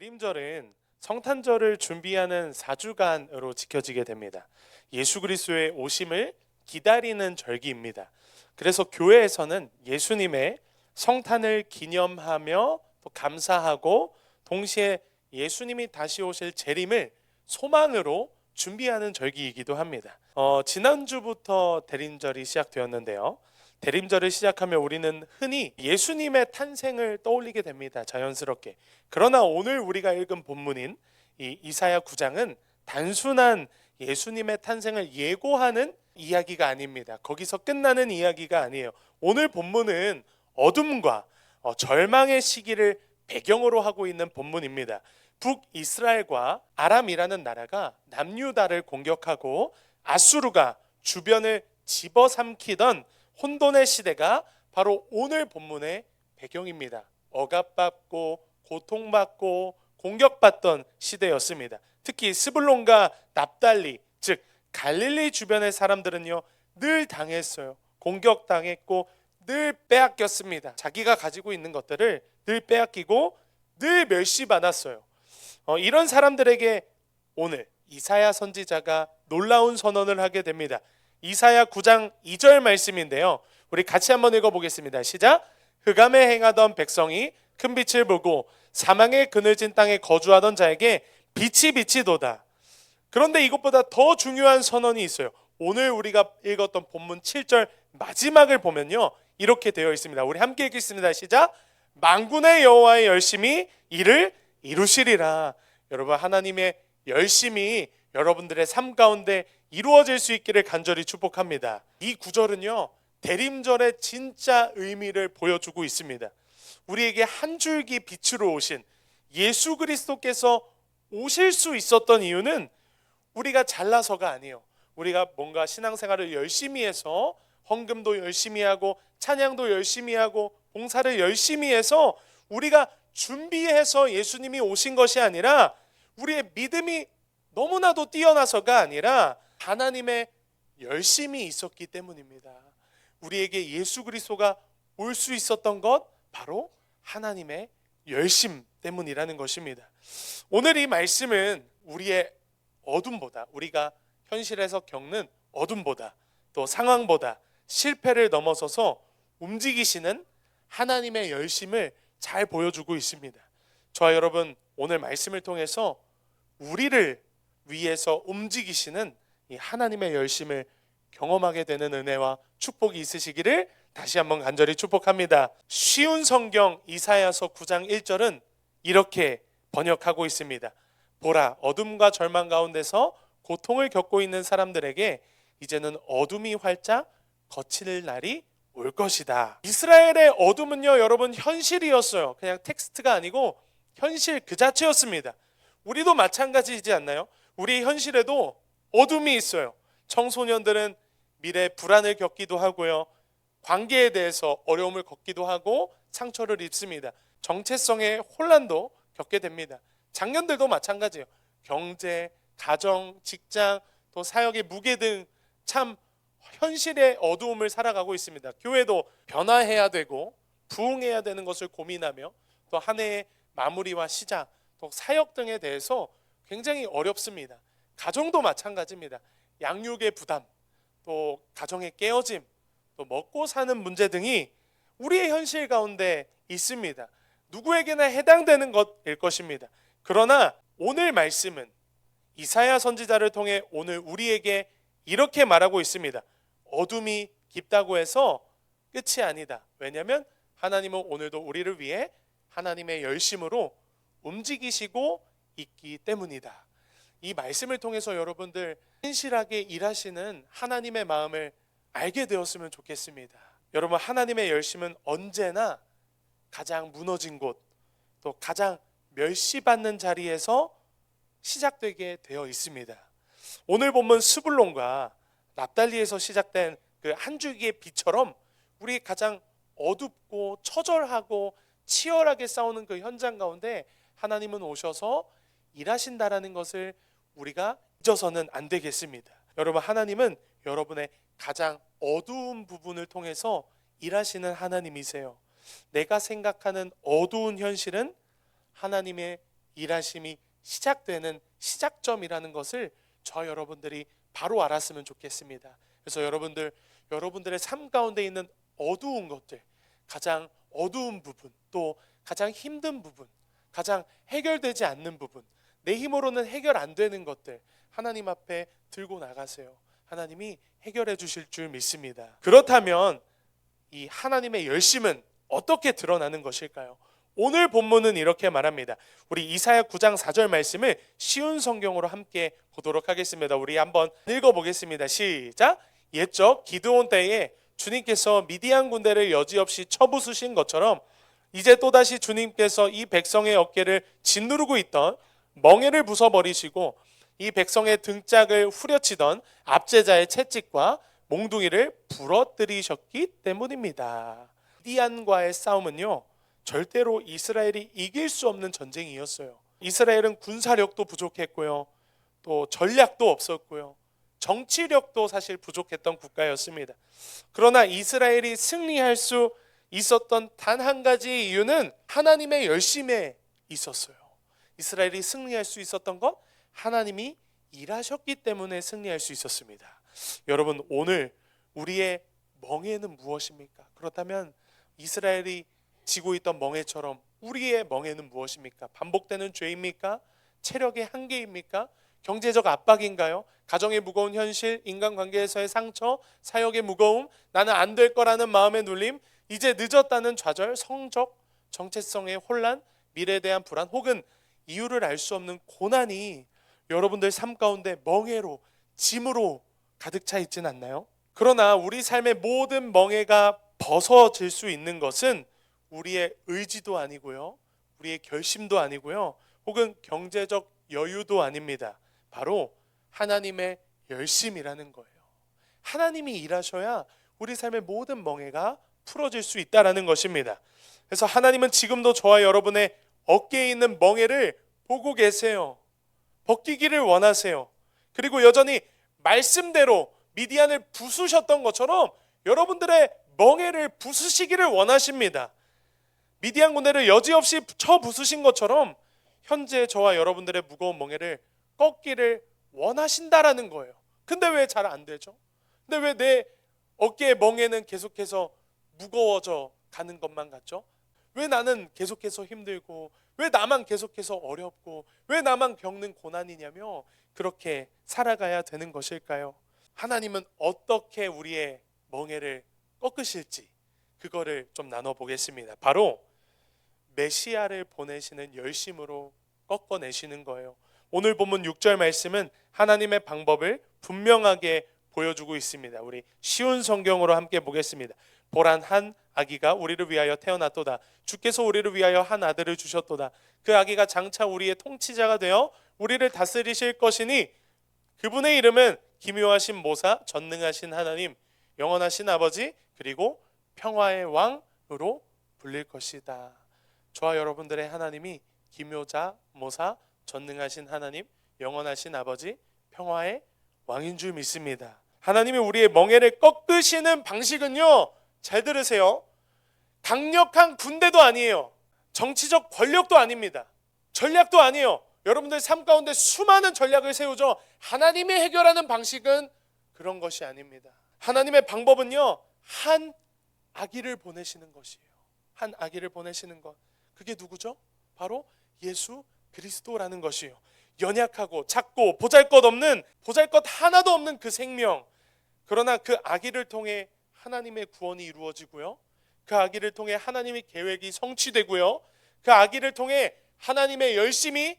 대림절은 성탄절을 준비하는 4주간으로 지켜지게 됩니다. 예수 그리스도의 오심을 기다리는 절기입니다. 그래서 교회에서는 예수님의 성탄을 기념하며 또 감사하고 동시에 예수님이 다시 오실 재림을 소망으로 준비하는 절기이기도 합니다. 지난주부터 대림절이 시작되었는데요. 대림절을 시작하며 우리는 흔히 예수님의 탄생을 떠올리게 됩니다. 자연스럽게. 그러나 오늘 우리가 읽은 본문인 이 이사야 9장은 단순한 예수님의 탄생을 예고하는 이야기가 아닙니다. 거기서 끝나는 이야기가 아니에요. 오늘 본문은 어둠과 절망의 시기를 배경으로 하고 있는 본문입니다. 북이스라엘과 아람이라는 나라가 남유다를 공격하고 아수르가 주변을 집어삼키던 혼돈의 시대가 바로 오늘 본문의 배경입니다. 억압받고 고통받고 공격받던 시대였습니다. 특히 스불론과 납달리, 즉 갈릴리 주변의 사람들은요 늘 당했어요. 공격당했고 늘 빼앗겼습니다. 자기가 가지고 있는 것들을 늘 빼앗기고 늘 멸시받았어요. 이런 사람들에게 오늘 이사야 선지자가 놀라운 선언을 하게 됩니다. 이사야 9장 2절 말씀인데요. 우리 같이 한번 읽어보겠습니다. 시작. 흑암에 행하던 백성이 큰 빛을 보고 사망의 그늘진 땅에 거주하던 자에게 빛이 비치도다. 그런데 이것보다 더 중요한 선언이 있어요. 오늘 우리가 읽었던 본문 7절 마지막을 보면요 이렇게 되어 있습니다. 우리 함께 읽겠습니다. 시작. 만군의 여호와의 열심히 이를 이루시리라. 여러분, 하나님의 열심히 여러분들의 삶 가운데 이루어질 수 있기를 간절히 축복합니다. 이 구절은요 대림절의 진짜 의미를 보여주고 있습니다. 우리에게 한 줄기 빛으로 오신 예수 그리스도께서 오실 수 있었던 이유는 우리가 잘나서가 아니에요. 우리가 뭔가 신앙생활을 열심히 해서 헌금도 열심히 하고 찬양도 열심히 하고 봉사를 열심히 해서 우리가 준비해서 예수님이 오신 것이 아니라 우리의 믿음이 너무나도 뛰어나서가 아니라 하나님의 열심이 있었기 때문입니다. 우리에게 예수 그리스도가 올 수 있었던 것 바로 하나님의 열심 때문이라는 것입니다. 오늘 이 말씀은 우리의 어둠보다, 우리가 현실에서 겪는 어둠보다 또 상황보다 실패를 넘어서서 움직이시는 하나님의 열심을 잘 보여주고 있습니다. 저와 여러분, 오늘 말씀을 통해서 우리를 위해서 움직이시는 이 하나님의 열심을 경험하게 되는 은혜와 축복이 있으시기를 다시 한번 간절히 축복합니다. 쉬운 성경 이사야서 9장 1절은 이렇게 번역하고 있습니다. 보라, 어둠과 절망 가운데서 고통을 겪고 있는 사람들에게 이제는 어둠이 활짝 거칠 날이 올 것이다. 이스라엘의 어둠은요 여러분 현실이었어요. 그냥 텍스트가 아니고 현실 그 자체였습니다. 우리도 마찬가지이지 않나요? 우리 현실에도 어둠이 있어요. 청소년들은 미래 불안을 겪기도 하고요. 관계에 대해서 어려움을 겪기도 하고 상처를 입습니다. 정체성의 혼란도 겪게 됩니다. 장년들도 마찬가지예요. 경제, 가정, 직장, 또 사역의 무게 등 참 현실의 어두움을 살아가고 있습니다. 교회도 변화해야 되고 부흥해야 되는 것을 고민하며 또 한 해의 마무리와 시작, 또 사역 등에 대해서 굉장히 어렵습니다. 가정도 마찬가지입니다. 양육의 부담, 또 가정의 깨어짐, 또 먹고 사는 문제 등이 우리의 현실 가운데 있습니다. 누구에게나 해당되는 것일 것입니다. 그러나 오늘 말씀은 이사야 선지자를 통해 오늘 우리에게 이렇게 말하고 있습니다. 어둠이 깊다고 해서 끝이 아니다. 왜냐하면 하나님은 오늘도 우리를 위해 하나님의 열심으로 움직이시고 있기 때문이다. 이 말씀을 통해서 여러분들 신실하게 일하시는 하나님의 마음을 알게 되었으면 좋겠습니다. 여러분, 하나님의 열심은 언제나 가장 무너진 곳, 또 가장 멸시받는 자리에서 시작되게 되어 있습니다. 오늘 본문 스불론과 납달리에서 시작된 그 한 줄기의 빛처럼 우리 가장 어둡고 처절하고 치열하게 싸우는 그 현장 가운데 하나님은 오셔서 일하신다라는 것을 우리가 잊어서는 안 되겠습니다. 여러분, 하나님은 여러분의 가장 어두운 부분을 통해서 일하시는 하나님이세요. 내가 생각하는 어두운 현실은 하나님의 일하심이 시작되는 시작점이라는 것을 저 여러분들이 바로 알았으면 좋겠습니다. 그래서 여러분들의 삶 가운데 있는 어두운 것들, 가장 어두운 부분, 또 가장 힘든 부분, 가장 해결되지 않는 부분, 내 힘으로는 해결 안 되는 것들 하나님 앞에 들고 나가세요. 하나님이 해결해 주실 줄 믿습니다. 그렇다면 이 하나님의 열심은 어떻게 드러나는 것일까요? 오늘 본문은 이렇게 말합니다. 우리 이사야 9장 4절 말씀을 쉬운 성경으로 함께 보도록 하겠습니다. 우리 한번 읽어보겠습니다. 시작. 옛적 기드온 때에 주님께서 미디안 군대를 여지없이 쳐부수신 것처럼 이제 또다시 주님께서 이 백성의 어깨를 짓누르고 있던 멍에를 부숴버리시고 이 백성의 등짝을 후려치던 압제자의 채찍과 몽둥이를 부러뜨리셨기 때문입니다. 미디안과의 싸움은요, 절대로 이스라엘이 이길 수 없는 전쟁이었어요. 이스라엘은 군사력도 부족했고요, 또 전략도 없었고요, 정치력도 사실 부족했던 국가였습니다. 그러나 이스라엘이 승리할 수 있었던 단 한 가지 이유는 하나님의 열심에 있었어요. 이스라엘이 승리할 수 있었던 것, 하나님이 일하셨기 때문에 승리할 수 있었습니다. 여러분, 오늘 우리의 멍에는 무엇입니까? 그렇다면 이스라엘이 지고 있던 멍에처럼 우리의 멍에는 무엇입니까? 반복되는 죄입니까? 체력의 한계입니까? 경제적 압박인가요? 가정의 무거운 현실, 인간관계에서의 상처, 사역의 무거움, 나는 안 될 거라는 마음의 눌림, 이제 늦었다는 좌절, 성적, 정체성의 혼란, 미래에 대한 불안, 혹은 이유를 알 수 없는 고난이 여러분들 삶 가운데 멍에로, 짐으로 가득 차 있진 않나요? 그러나 우리 삶의 모든 멍에가 벗어질 수 있는 것은 우리의 의지도 아니고요, 우리의 결심도 아니고요, 혹은 경제적 여유도 아닙니다. 바로 하나님의 열심이라는 거예요. 하나님이 일하셔야 우리 삶의 모든 멍에가 풀어질 수 있다는 것입니다. 그래서 하나님은 지금도 저와 여러분의 어깨에 있는 멍에를 보고 계세요. 벗기기를 원하세요. 그리고 여전히 말씀대로 미디안을 부수셨던 것처럼 여러분들의 멍에를 부수시기를 원하십니다. 미디안 군대를 여지없이 쳐 부수신 것처럼 현재 저와 여러분들의 무거운 멍에를 꺾기를 원하신다라는 거예요. 근데 왜 잘 안 되죠? 근데 왜 내 어깨의 멍에는 계속해서 무거워져 가는 것만 같죠? 왜 나는 계속해서 힘들고, 왜 나만 계속해서 어렵고, 왜 나만 겪는 고난이냐며 그렇게 살아가야 되는 것일까요? 하나님은 어떻게 우리의 멍에를 꺾으실지 그거를 좀 나눠보겠습니다. 바로 메시아를 보내시는 열심으로 꺾어내시는 거예요. 오늘 본문 6절 말씀은 하나님의 방법을 분명하게 보여주고 있습니다. 우리 쉬운 성경으로 함께 보겠습니다. 보란 한 아기가 우리를 위하여 태어났도다. 주께서 우리를 위하여 한 아들을 주셨도다. 그 아기가 장차 우리의 통치자가 되어 우리를 다스리실 것이니 그분의 이름은 기묘하신 모사, 전능하신 하나님, 영원하신 아버지, 그리고 평화의 왕으로 불릴 것이다. 저와 여러분들의 하나님이 기묘자, 모사, 전능하신 하나님, 영원하신 아버지, 평화의 왕인 줄 믿습니다. 하나님이 우리의 멍에를 꺾으시는 방식은요, 잘 들으세요, 강력한 군대도 아니에요. 정치적 권력도 아닙니다. 전략도 아니에요. 여러분들 삶 가운데 수많은 전략을 세우죠. 하나님이 해결하는 방식은 그런 것이 아닙니다. 하나님의 방법은요, 한 아기를 보내시는 것이에요. 한 아기를 보내시는 것, 그게 누구죠? 바로 예수 그리스도라는 것이에요. 연약하고 작고 보잘것 하나도 없는 그 생명, 그러나 그 아기를 통해 하나님의 구원이 이루어지고요, 그 아기를 통해 하나님의 계획이 성취되고요, 그 아기를 통해 하나님의 열심이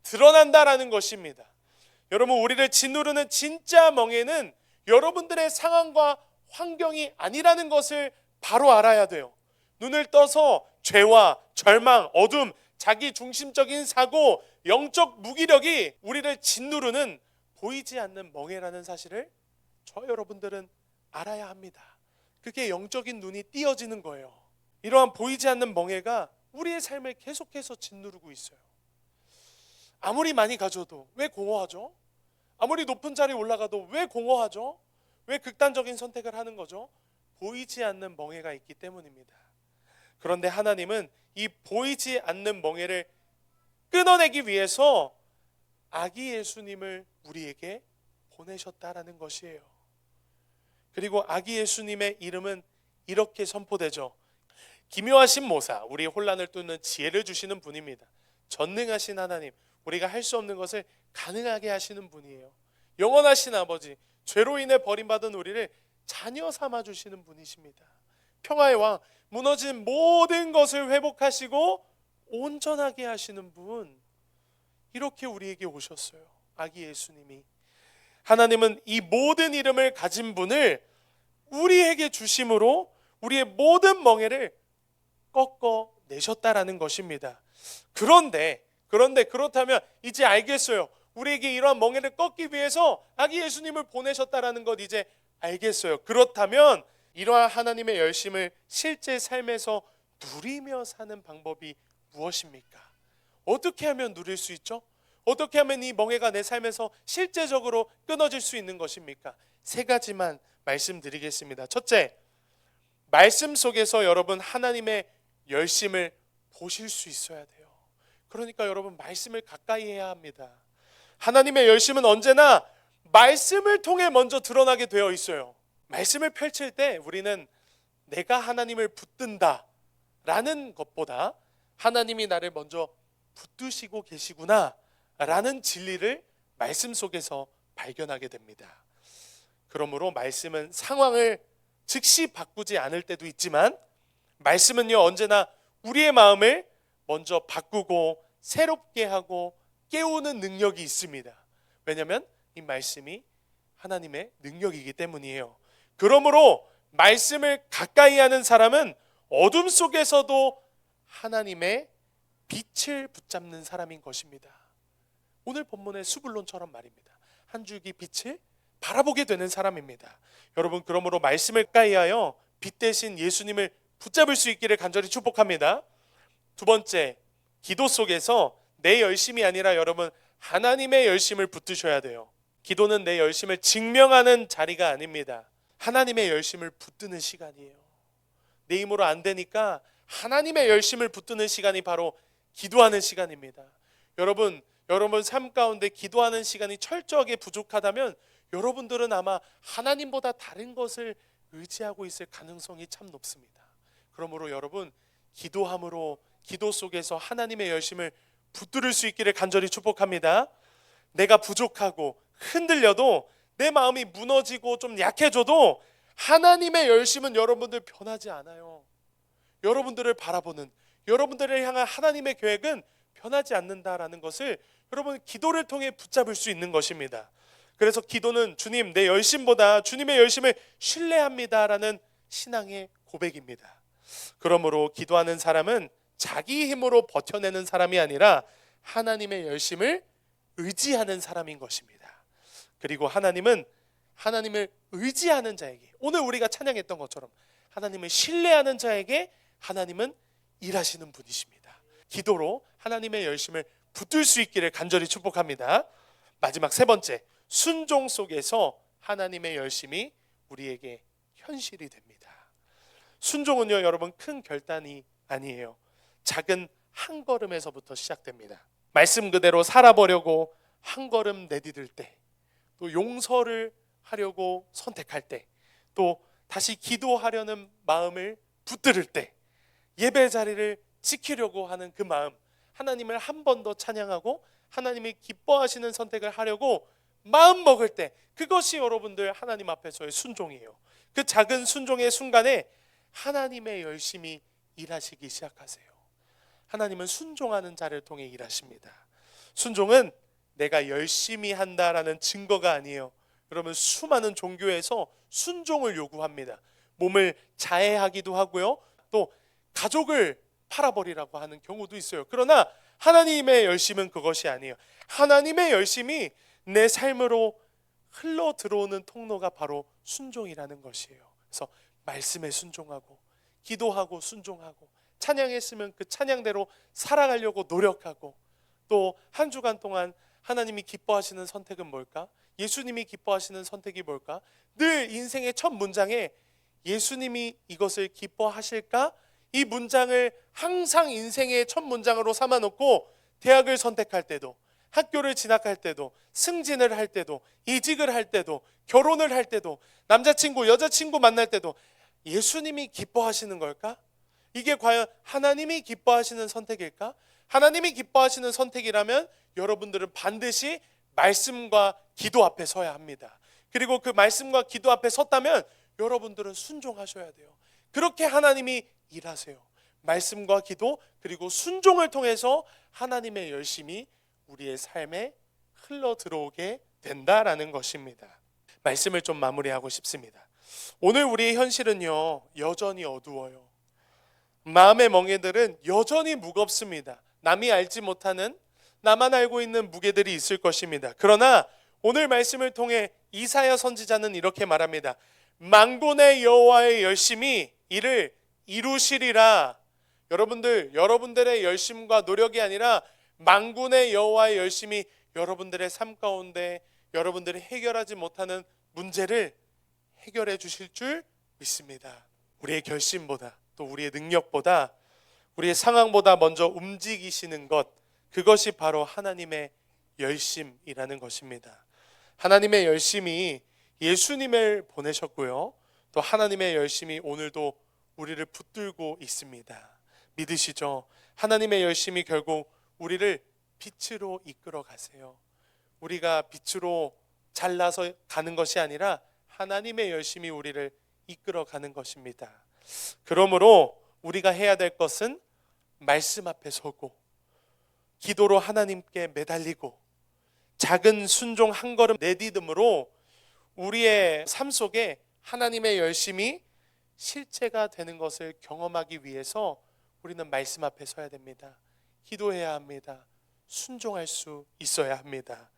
드러난다라는 것입니다. 여러분, 우리를 짓누르는 진짜 멍에는 여러분들의 상황과 환경이 아니라는 것을 바로 알아야 돼요. 눈을 떠서 죄와 절망, 어둠, 자기 중심적인 사고, 영적 무기력이 우리를 짓누르는 보이지 않는 멍에라는 사실을 저 여러분들은 알아야 합니다. 그게 영적인 눈이 띄어지는 거예요. 이러한 보이지 않는 멍에가 우리의 삶을 계속해서 짓누르고 있어요. 아무리 많이 가져도 왜 공허하죠? 아무리 높은 자리에 올라가도 왜 공허하죠? 왜 극단적인 선택을 하는 거죠? 보이지 않는 멍에가 있기 때문입니다. 그런데 하나님은 이 보이지 않는 멍에를 끊어내기 위해서 아기 예수님을 우리에게 보내셨다라는 것이에요. 그리고 아기 예수님의 이름은 이렇게 선포되죠. 기묘하신 모사, 우리 혼란을 뚫는 지혜를 주시는 분입니다. 전능하신 하나님, 우리가 할 수 없는 것을 가능하게 하시는 분이에요. 영원하신 아버지, 죄로 인해 버림받은 우리를 자녀 삼아 주시는 분이십니다. 평화의 왕, 무너진 모든 것을 회복하시고 온전하게 하시는 분, 이렇게 우리에게 오셨어요. 아기 예수님이. 하나님은 이 모든 이름을 가진 분을 우리에게 주심으로 우리의 모든 멍에를 꺾어내셨다라는 것입니다. 그런데 그렇다면 이제 알겠어요. 우리에게 이러한 멍에를 꺾기 위해서 아기 예수님을 보내셨다라는 것 이제 알겠어요. 그렇다면 이러한 하나님의 열심을 실제 삶에서 누리며 사는 방법이 무엇입니까? 어떻게 하면 누릴 수 있죠? 어떻게 하면 이 멍에가 내 삶에서 실제적으로 끊어질 수 있는 것입니까? 3가지만 말씀드리겠습니다. 첫째, 말씀 속에서 여러분 하나님의 열심을 보실 수 있어야 돼요. 그러니까 여러분 말씀을 가까이 해야 합니다. 하나님의 열심은 언제나 말씀을 통해 먼저 드러나게 되어 있어요. 말씀을 펼칠 때 우리는 내가 하나님을 붙든다 라는 것보다 하나님이 나를 먼저 붙드시고 계시구나 라는 진리를 말씀 속에서 발견하게 됩니다. 그러므로 말씀은 상황을 즉시 바꾸지 않을 때도 있지만 말씀은요 언제나 우리의 마음을 먼저 바꾸고 새롭게 하고 깨우는 능력이 있습니다. 왜냐하면 이 말씀이 하나님의 능력이기 때문이에요. 그러므로 말씀을 가까이 하는 사람은 어둠 속에서도 하나님의 빛을 붙잡는 사람인 것입니다. 오늘 본문의 수불론처럼 말입니다. 한 줄기 빛을 바라보게 되는 사람입니다. 여러분 그러므로 말씀을 가까이하여 빛 대신 예수님을 붙잡을 수 있기를 간절히 축복합니다. 2번째, 기도 속에서 내 열심이 아니라 여러분 하나님의 열심을 붙드셔야 돼요. 기도는 내 열심을 증명하는 자리가 아닙니다. 하나님의 열심을 붙드는 시간이에요. 내 힘으로 안 되니까 하나님의 열심을 붙드는 시간이 바로 기도하는 시간입니다. 여러분 삶 가운데 기도하는 시간이 철저하게 부족하다면 여러분들은 아마 하나님보다 다른 것을 의지하고 있을 가능성이 참 높습니다. 그러므로 여러분 기도함으로 기도 속에서 하나님의 열심을 붙들을 수 있기를 간절히 축복합니다. 내가 부족하고 흔들려도 내 마음이 무너지고 좀 약해져도 하나님의 열심은 여러분들 변하지 않아요. 여러분들을 바라보는 여러분들을 향한 하나님의 계획은 변하지 않는다라는 것을 여러분 기도를 통해 붙잡을 수 있는 것입니다. 그래서 기도는 주님 내 열심보다 주님의 열심을 신뢰합니다라는 신앙의 고백입니다. 그러므로 기도하는 사람은 자기 힘으로 버텨내는 사람이 아니라 하나님의 열심을 의지하는 사람인 것입니다. 그리고 하나님은 하나님을 의지하는 자에게 오늘 우리가 찬양했던 것처럼 하나님을 신뢰하는 자에게 하나님은 일하시는 분이십니다. 기도로 하나님의 열심을 붙들 수 있기를 간절히 축복합니다. 마지막 3번째, 순종 속에서 하나님의 열심이 우리에게 현실이 됩니다. 순종은요 여러분 큰 결단이 아니에요. 작은 한 걸음에서부터 시작됩니다. 말씀 그대로 살아보려고 한 걸음 내디딜 때, 또 용서를 하려고 선택할 때, 또 다시 기도하려는 마음을 붙들을 때, 예배 자리를 지키려고 하는 그 마음, 하나님을 한 번 더 찬양하고 하나님이 기뻐하시는 선택을 하려고 마음 먹을 때, 그것이 여러분들 하나님 앞에서의 순종이에요. 그 작은 순종의 순간에 하나님의 열심히 일하시기 시작하세요. 하나님은 순종하는 자를 통해 일하십니다. 순종은 내가 열심히 한다라는 증거가 아니에요. 여러분 수많은 종교에서 순종을 요구합니다. 몸을 자해하기도 하고요. 또 가족을 팔아버리라고 하는 경우도 있어요. 그러나 하나님의 열심은 그것이 아니에요. 하나님의 열심이 내 삶으로 흘러 들어오는 통로가 바로 순종이라는 것이에요. 그래서 말씀에 순종하고 기도하고 순종하고 찬양했으면 그 찬양대로 살아가려고 노력하고, 또 한 주간 동안 하나님이 기뻐하시는 선택은 뭘까? 예수님이 기뻐하시는 선택이 뭘까? 늘 인생의 첫 문장에 예수님이 이것을 기뻐하실까? 이 문장을 항상 인생의 첫 문장으로 삼아놓고 대학을 선택할 때도, 학교를 진학할 때도, 승진을 할 때도, 이직을 할 때도, 결혼을 할 때도, 남자친구, 여자친구 만날 때도 예수님이 기뻐하시는 걸까? 이게 과연 하나님이 기뻐하시는 선택일까? 하나님이 기뻐하시는 선택이라면 여러분들은 반드시 말씀과 기도 앞에 서야 합니다. 그리고 그 말씀과 기도 앞에 섰다면 여러분들은 순종하셔야 돼요. 그렇게 하나님이 일하세요. 말씀과 기도 그리고 순종을 통해서 하나님의 열심이 우리의 삶에 흘러 들어오게 된다라는 것입니다. 말씀을 좀 마무리하고 싶습니다. 오늘 우리의 현실은요, 여전히 어두워요. 마음의 멍에들은 여전히 무겁습니다. 남이 알지 못하는, 나만 알고 있는 무게들이 있을 것입니다. 그러나 오늘 말씀을 통해 이사야 선지자는 이렇게 말합니다. 만군의 여호와의 열심이 이를 이루시리라. 여러분들의 열심과 노력이 아니라 만군의 여호와의 열심이 여러분들의 삶 가운데 여러분들이 해결하지 못하는 문제를 해결해 주실 줄 믿습니다. 우리의 결심보다 또 우리의 능력보다 우리의 상황보다 먼저 움직이시는 것, 그것이 바로 하나님의 열심이라는 것입니다. 하나님의 열심이 예수님을 보내셨고요, 또 하나님의 열심이 오늘도 우리를 붙들고 있습니다. 믿으시죠? 하나님의 열심이 결국 우리를 빛으로 이끌어 가세요. 우리가 빛으로 잘나서 가는 것이 아니라 하나님의 열심이 우리를 이끌어 가는 것입니다. 그러므로 우리가 해야 될 것은 말씀 앞에 서고 기도로 하나님께 매달리고 작은 순종 한 걸음 내디듬으로 우리의 삶 속에 하나님의 열심이 실제가 되는 것을 경험하기 위해서 우리는 말씀 앞에 서야 됩니다. 기도해야 합니다. 순종할 수 있어야 합니다.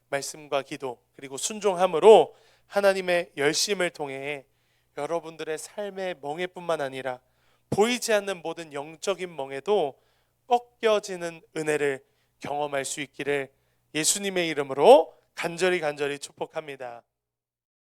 말씀과 기도 그리고 순종함으로 하나님의 열심을 통해 여러분들의 삶의 멍에뿐만 아니라 보이지 않는 모든 영적인 멍에도 꺾여지는 은혜를 경험할 수 있기를 예수님의 이름으로 간절히 축복합니다.